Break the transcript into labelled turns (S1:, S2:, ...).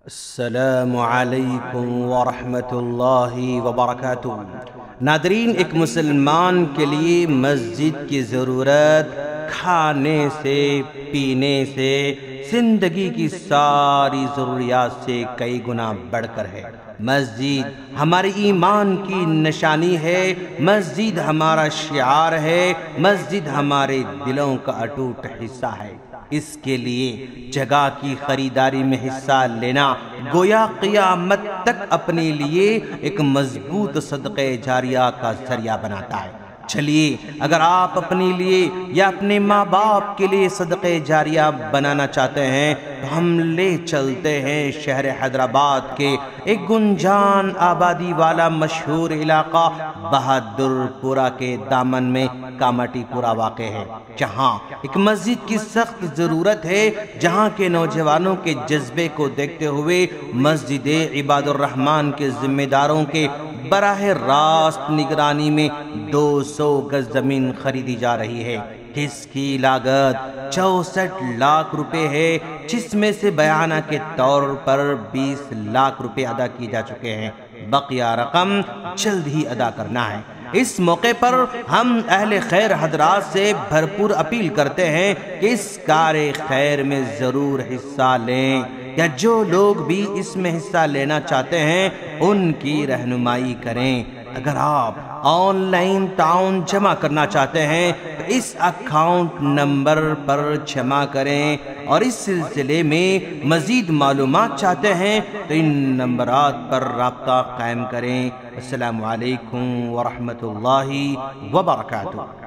S1: السلام علیکم ورحمۃ اللہ وبرکاتہ۔ ناظرین، ایک مسلمان کے لیے مسجد کی ضرورت کھانے سے، پینے سے، زندگی کی ساری ضروریات سے کئی گنا بڑھ کر ہے۔ مسجد ہمارے ایمان کی نشانی ہے، مسجد ہمارا شعار ہے، مسجد ہمارے دلوں کا اٹوٹ حصہ ہے۔ اس کے لیے جگہ کی خریداری میں حصہ لینا گویا قیامت تک اپنے لیے ایک مضبوط صدقہ جاریہ کا ذریعہ بناتا ہے۔ چلیے، اگر آپ اپنے لیے یا اپنے ماں باپ کے لیے صدقہ جاریہ بنانا چاہتے ہیں تو ہم لے چلتے ہیں شہر حیدرآباد کے ایک گنجان آبادی والا مشہور علاقہ بہادر پورہ کے دامن میں کامٹی پورہ واقع ہے، جہاں ایک مسجد کی سخت ضرورت ہے، جہاں کے نوجوانوں کے جذبے کو دیکھتے ہوئے مسجد عباد الرحمن کے ذمہ داروں کے براہ راست نگرانی میں 200 گز زمین خریدی جا رہی ہے، جس کی لاگت 64 لاکھ روپے ہے، جس میں سے بیانہ کے طور پر 20 لاکھ روپے ادا کیے جا چکے ہیں، بقیہ رقم جلد ہی ادا کرنا ہے۔ اس موقع پر ہم اہل خیر حضرات سے بھرپور اپیل کرتے ہیں کہ اس کار خیر میں ضرور حصہ لیں، یا جو لوگ بھی اس میں حصہ لینا چاہتے ہیں ان کی رہنمائی کریں۔ اگر آپ آن لائن تعاون جمع کرنا چاہتے ہیں تو اس اکاؤنٹ نمبر پر جمع کریں، اور اس سلسلے میں مزید معلومات چاہتے ہیں تو ان نمبرات پر رابطہ قائم کریں۔ السلام علیکم ورحمۃ اللہ وبرکاتہ۔